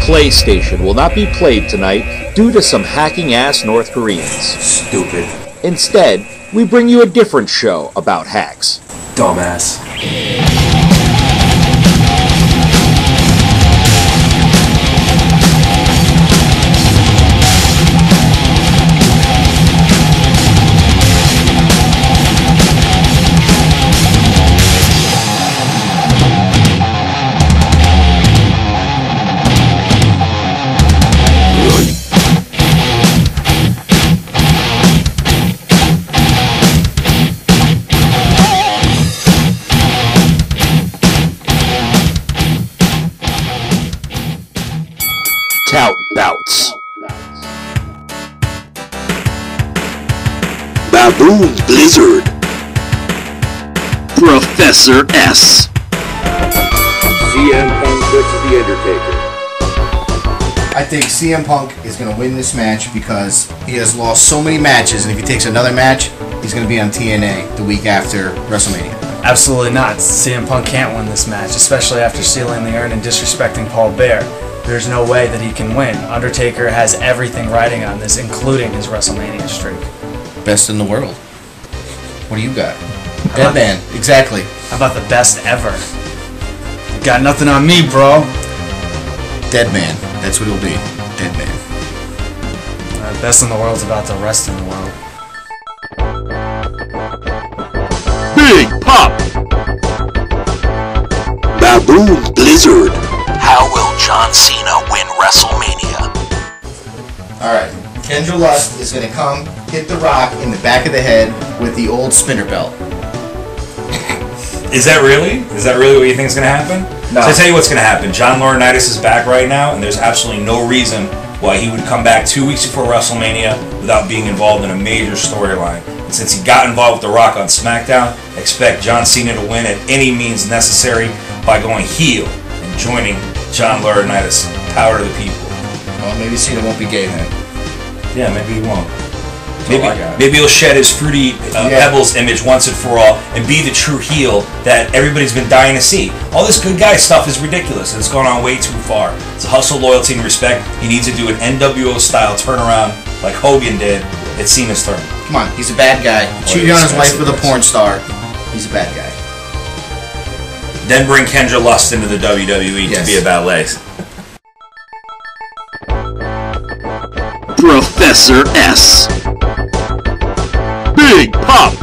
PlayStation will not be played tonight due to some hacking-ass North Koreans. Stupid. Instead, we bring you a different show about hacks. Dumbass. Tout Bouts. Baboon Blizzard. Professor S. CM Punk versus The Undertaker. I think CM Punk is going to win this match because he has lost so many matches, and if he takes another match, he's going to be on TNA the week after WrestleMania. Absolutely not. CM Punk can't win this match, especially after stealing the urn and disrespecting Paul Bear. There's no way that he can win. Undertaker has everything riding on this, including his WrestleMania streak. Best in the world. What do you got? Dead man. Exactly. How about the best ever? You got nothing on me, bro. Dead man. That's what he'll be. Dead man. Best in the world's about the rest in the world. Big Pop. Baboon Blizzard. How will John Cena win WrestleMania? Alright. Kendra Lust is going to come hit The Rock in the back of the head with the old spinner belt. Is that really? Is that really what you think is going to happen? No. So I tell you what's going to happen. John Laurinitis is back right now, and there's absolutely no reason why he would come back 2 weeks before WrestleMania without being involved in a major storyline. And since he got involved with The Rock on SmackDown, expect John Cena to win at any means necessary by going heel and joining John Laurinitis. Power to the people. Well, maybe Cena won't be gay then. Yeah, maybe he won't. Maybe he'll shed his Fruity Pebbles image once and for all and be the true heel that everybody's been dying to see. All this good guy stuff is ridiculous. It's gone on way too far. It's a hustle, loyalty, and respect. He needs to do an NWO-style turnaround like Hogan did at Cena's turn. Come on, he's a bad guy. Cheated on his wife with a porn star. He's a bad guy. Then bring Kendra Lust into the WWE to be a ballet. Professor S. Big Pop.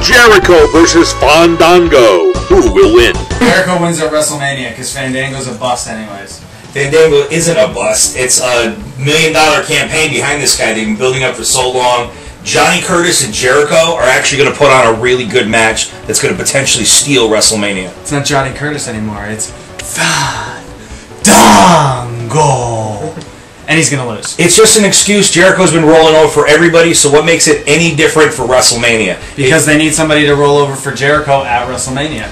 Jericho versus Fandango. Who will win? Jericho wins at WrestleMania because Fandango's a bust anyways. Fandango isn't a bust. It's a $1 million campaign behind this guy they've been building up for so long. Johnny Curtis and Jericho are actually going to put on a really good match that's going to potentially steal WrestleMania. It's not Johnny Curtis anymore. It's Fandango. And he's going to lose. It's just an excuse. Jericho's been rolling over for everybody, so what makes it any different for WrestleMania? Because they need somebody to roll over for Jericho at WrestleMania.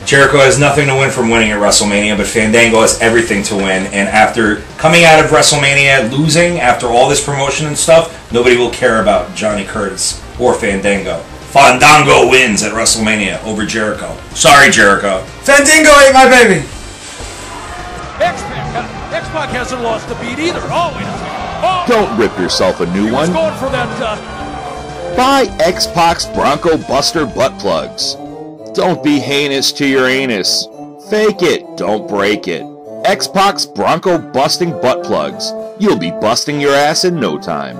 Jericho has nothing to win from winning at WrestleMania, but Fandango has everything to win. And after coming out of WrestleMania losing, after all this promotion and stuff, nobody will care about Johnny Curtis or Fandango. Fandango wins at WrestleMania over Jericho. Sorry, Jericho. Fandango ate my baby! X-Pac hasn't lost a beat either. Oh, wait a second. Oh, Don't rip yourself a new one. going for that, Buy X-Pac's Bronco Buster butt plugs. Don't be heinous to your anus. Fake it, don't break it. X-Pac's Bronco busting butt plugs. You'll be busting your ass in no time.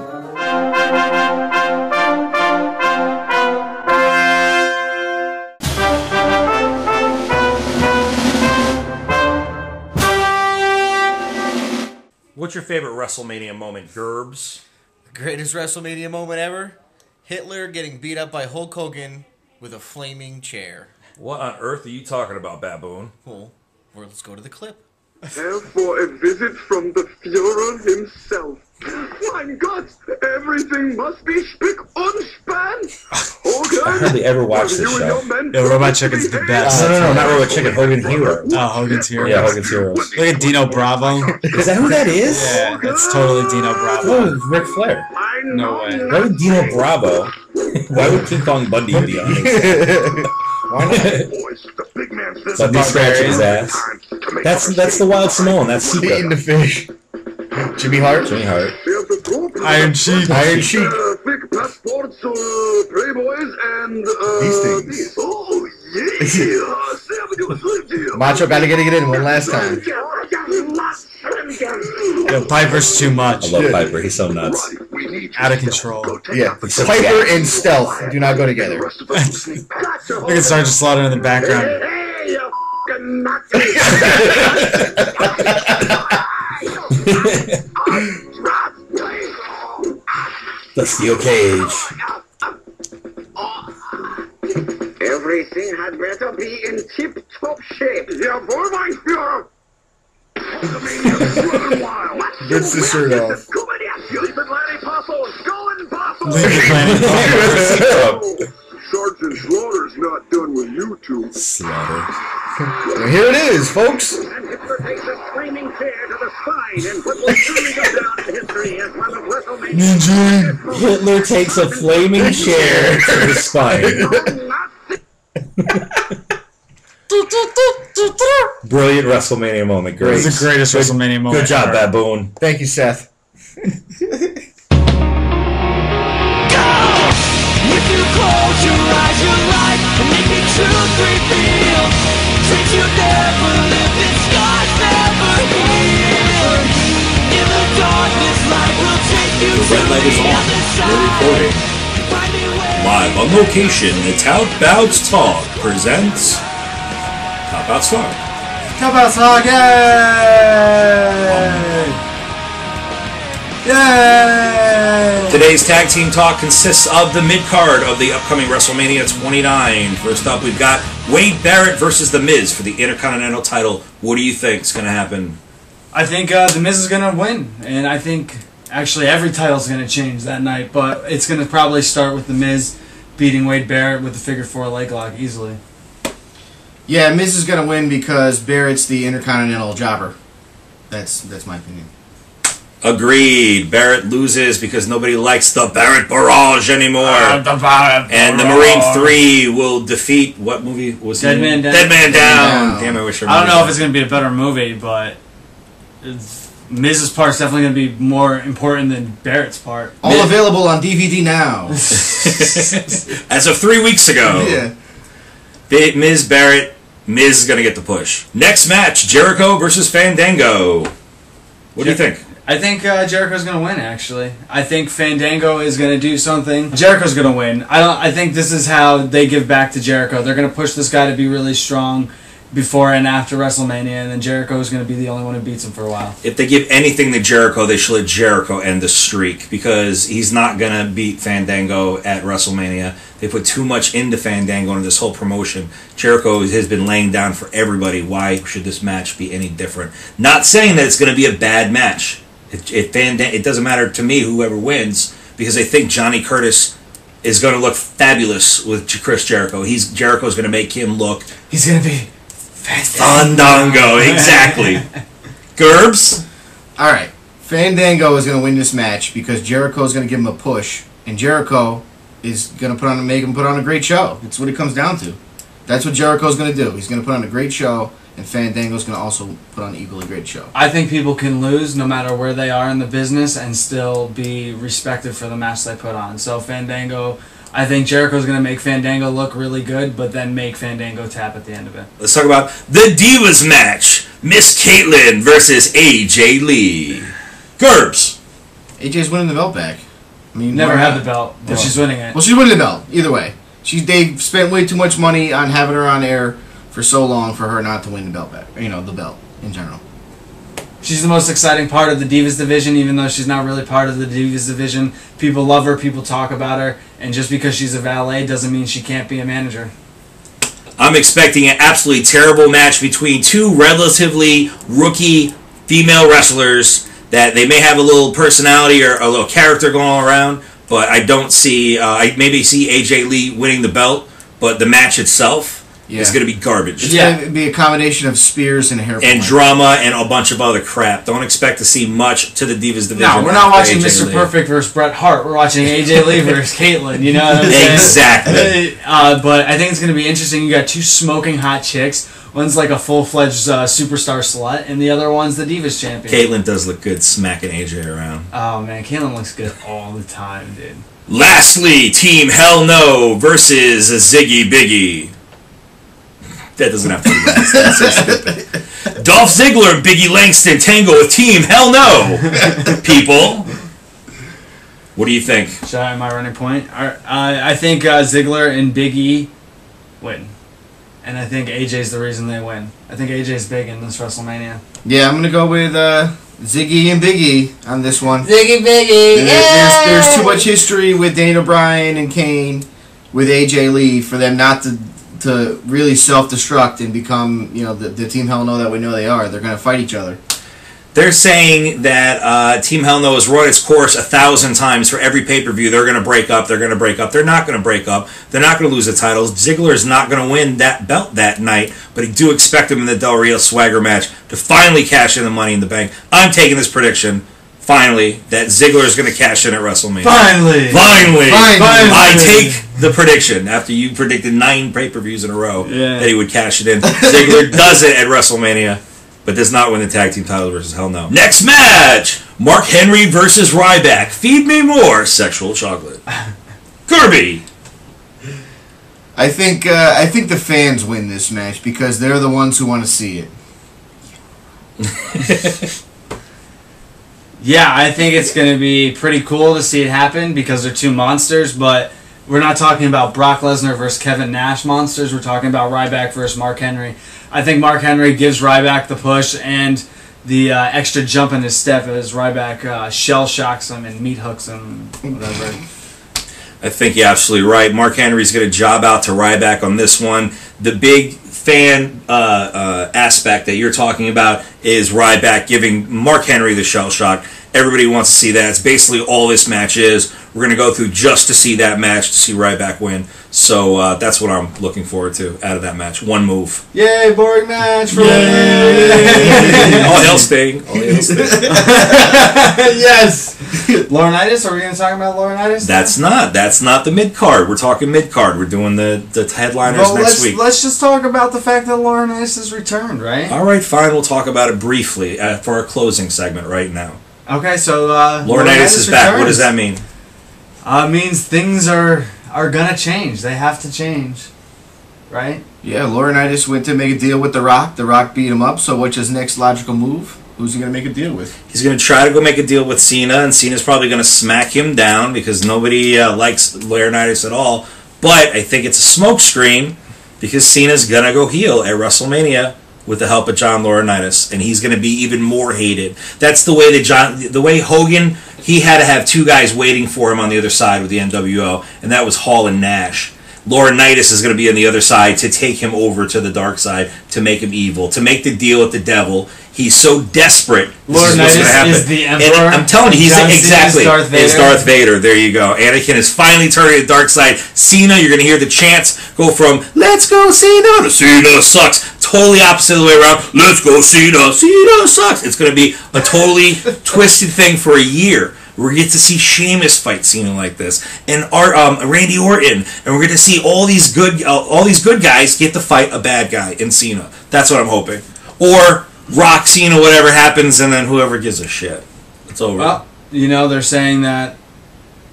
What's your favorite WrestleMania moment, Gerbs? The greatest WrestleMania moment ever? Hitler getting beat up by Hulk Hogan with a flaming chair. What on earth are you talking about, Baboon? Well, let's go to the clip. For a visit from the Führer himself. Mein Gott, everything must be spick und span. Hogan, I hardly ever watched this show. Yeah, Robot Chicken's the best. No, not Robot Chicken. Hogan Hero. Oh, Hogan's Hero. Yeah, Hogan's Heroes. Look at Dino Bravo. Is that who that is? Yeah, that's totally Dino Bravo. Oh, it's Ric Flair. No way. Why would Dino Bravo? Why would King Kong Bundy be on it? Why not? The big man says Bundy scratches his ass. That's the Wild Samoan. That's Sika. Eating the fish. Jimmy Hart. Iron Sheik. Iron Sheik. Fake passports, playboys, and These things. these. Oh, yeah. Macho gotta get it in one last time. Yo, Piper's too much. I love Piper. He's so nuts. Out of control. Yeah. Piper and stealth do not go together. Look at Sergeant Slaughter in the background. Hey, you fucking The steel cage. Everything had better be in tip-top shape. Yeah, for my Führer. Rips the shirt off. Sergeant Slaughter's not done with you two. Slaughter. Well, here it is, folks. And Hitler takes a screaming chair to the spine and what will surely go down in history as one of WrestleMania. Hitler takes a flaming chair to the spine. Brilliant WrestleMania moment. Great. It was the greatest WrestleMania moment. Good job, ever. Baboon. Thank you, Seth. If you close your eyes, your life and make it truth reveal. Since you never lived, it scars never heal. In the darkness, light will take you to red light is the on. other side. We're recording. Find a way. Live on location, the Tout Bouts Talk presents Tout Bouts Talk. How about Talk? Yay! Yay! Today's tag team talk consists of the mid-card of the upcoming WrestleMania 29. First up, we've got Wade Barrett versus The Miz for the Intercontinental title. What do you think is going to happen? I think The Miz is going to win, and I think actually every title's going to change that night, but it's going to probably start with The Miz beating Wade Barrett with the figure 4 leg lock easily. Yeah, Miz is gonna win because Barrett's the Intercontinental jobber. That's my opinion. Agreed. Barrett loses because nobody likes the Barrett Barrage anymore. And the Marine 3 will defeat... What movie was Dead it? Man Down. Dead Man Down. Damn, I wish I I don't know if it's going to be a better movie, but Miz's part's definitely going to be more important than Barrett's part. All available on DVD now. As of 3 weeks ago. Yeah. Miz Barrett. Miz is going to get the push. Next match, Jericho versus Fandango. What do you think? I think Jericho's going to win, actually. I think Fandango is going to do something. Jericho's going to win. I think this is how they give back to Jericho. They're going to push this guy to be really strong before and after WrestleMania, and then Jericho is going to be the only one who beats him for a while. If they give anything to Jericho, they should let Jericho end the streak because he's not going to beat Fandango at WrestleMania. They put too much into Fandango and this whole promotion. Jericho has been laying down for everybody. Why should this match be any different? Not saying that it's going to be a bad match. It doesn't matter to me whoever wins because I think Johnny Curtis is going to look fabulous with Chris Jericho. Jericho's going to make him look... He's going to be... Fandango, exactly. Gerbs? Alright. Fandango is going to win this match because Jericho is going to give him a push. And Jericho is going to make him put on a great show. That's what it comes down to. That's what Jericho's going to do. He's going to put on a great show, and Fandango's going to also put on an equally great show. I think people can lose no matter where they are in the business and still be respected for the match they put on. So Fandango... I think Jericho's going to make Fandango look really good, but then make Fandango tap at the end of it. Let's talk about the Divas match. Miss Caitlyn versus AJ Lee. Gerbs. AJ's winning the belt back. I mean, Never had the belt, but she's winning it. Well, she's winning the belt, either way. They've spent way too much money on having her on air for so long for her not to win the belt back. You know, the belt in general. She's the most exciting part of the Divas division, even though she's not really part of the Divas division. People love her, people talk about her, and just because she's a valet doesn't mean she can't be a manager. I'm expecting an absolutely terrible match between two relatively rookie female wrestlers that they may have a little personality or a little character going around, but I don't see... I maybe see AJ Lee winning the belt, but the match itself... It's going to be garbage. It's going to be a combination of spears and hair. And drama and a bunch of other crap. Don't expect to see much to the Divas division. No, we're not watching Mr. Perfect versus Bret Hart. We're watching AJ Lee versus Caitlyn. You know what I'm saying? Exactly. But I think it's going to be interesting. You got two smoking hot chicks One's like a full-fledged superstar slut, and the other one's the Divas champion. Caitlyn does look good smacking AJ around. Oh man, Caitlyn looks good all the time, dude. Lastly, Team Hell No versus Ziggy Biggie. That doesn't have to be last. That's so stupid. Dolph Ziggler and Biggie Langston tango with Team Hell No. People, what do you think? Should I have my running point? I think Ziggler and Big E win. And I think AJ's the reason they win. I think AJ's big in this WrestleMania. Yeah, I'm going to go with Ziggy and Biggie on this one. Ziggy Biggie! There's too much history with Daniel Bryan and Kane with AJ Lee for them not to really self-destruct and become, the Team Hell No that we know they are. They're going to fight each other. They're saying that Team Hell No has run its course 1,000 times for every pay-per-view. They're going to break up. They're going to break up. They're not going to break up. They're not going to lose the titles. Ziggler is not going to win that belt that night, but I do expect him in the Del Rio Swagger match to finally cash in the Money in the Bank. I'm taking this prediction, finally, that Ziggler is going to cash in at WrestleMania. Finally! I take the prediction, after you predicted 9 pay-per-views in a row, that he would cash it in. Ziggler does it at WrestleMania, but does not win the tag team title versus Hell No. Next match! Mark Henry versus Ryback. Feed me more sexual chocolate. Kirby! I think the fans win this match because they're the ones who want to see it. Yeah, I think it's going to be pretty cool to see it happen because they're two monsters, but we're not talking about Brock Lesnar versus Kevin Nash monsters. We're talking about Ryback versus Mark Henry. I think Mark Henry gives Ryback the push and the extra jump in his step as Ryback shell shocks him and meat hooks him, whatever. I think you're absolutely right. Mark Henry's going to job out to Ryback on this one. The big fan aspect that you're talking about is Ryback giving Mark Henry the shell shock. Everybody wants to see that. It's basically all this match is. We're going to go through just to see that match, to see Ryback win. So that's what I'm looking forward to out of that match. One move. Yay, boring match for All hail Sting. All hail Sting. Yes. Laurinitis? Are we going to talk about Laurinitis? That's not the mid-card. We're talking mid-card. We're doing the headliners next week. Let's just talk about the fact that Laurinitis has returned, right? All right, fine. We'll talk about it briefly for our closing segment right now. Okay, so Laurinitis is back. What does that mean? Means things are gonna change. They have to change, right? Yeah, Laurinitis went to make a deal with The Rock. The Rock beat him up. So what's his next logical move? Who's he gonna make a deal with? He's gonna try to go make a deal with Cena, and Cena's probably gonna smack him down because nobody likes Laurinitis at all. But I think it's a smokescreen because Cena's gonna go heel at WrestleMania with the help of John Laurinitis, and he's going to be even more hated. That's the way the way Hogan, he had to have 2 guys waiting for him on the other side with the NWO, and that was Hall and Nash. Laurinitis is going to be on the other side to take him over to the dark side, to make him evil, to make the deal with the devil. He's so desperate. Laurinitis is the Emperor. And I'm telling you, he's exactly Darth Vader. It's Darth Vader. There you go. Anakin is finally turning to the dark side. Cena, you're going to hear the chants go from "Let's go Cena" to "Cena sucks." Totally opposite of the way around. "Let's go Cena. Cena sucks." It's going to be a totally twisted thing for a year. We're going to get to see Sheamus fight Cena like this, and Randy Orton, and we're going to see all these good guys get to fight a bad guy in Cena. That's what I'm hoping. Or Rock, Cena, whatever happens, and then whoever gives a shit. It's over. Well, they're saying that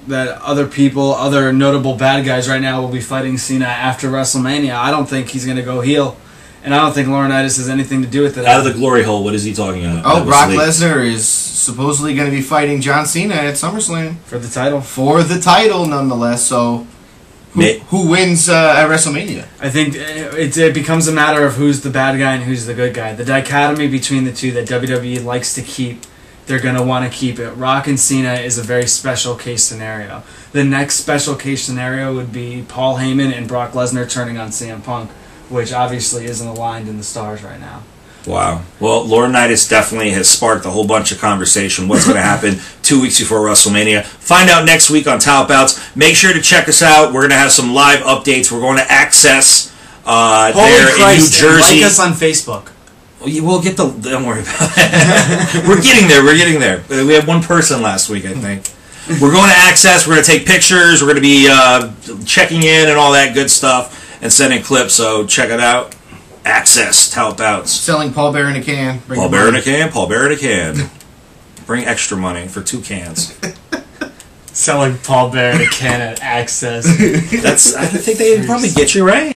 other notable bad guys right now will be fighting Cena after WrestleMania. I don't think he's going to go heel, and I don't think Laurinitis has anything to do with it. Out of the glory hole, what is he talking about? Oh, Brock Lesnar is supposedly going to be fighting John Cena at SummerSlam. For the title. For the title, nonetheless, so who wins at WrestleMania? I think it becomes a matter of who's the bad guy and who's the good guy. The dichotomy between the two that WWE likes to keep, they're going to want to keep it. Rock and Cena is a very special case scenario. The next special case scenario would be Paul Heyman and Brock Lesnar turning on CM Punk, which obviously isn't aligned in the stars right now. Wow. Well, Laurinitis definitely has sparked a whole bunch of conversation. What's going to happen 2 weeks before WrestleMania? Find out next week on Tout Bouts. Make sure to check us out. We're going to have some live updates. We're going to Access there in New Jersey. Like us on Facebook. We'll get the... Don't worry about it. We're getting there. We had one person last week, I think. We're going to Access. We're going to take pictures. We're going to be checking in and all that good stuff and sending clips. So check it out. Access to help out. Selling Paul Bear in a can. Paul Bear in a can, Paul Bear in a can. Bring extra money for 2 cans. Selling Paul Bear in a can at Access. I think they probably get you right.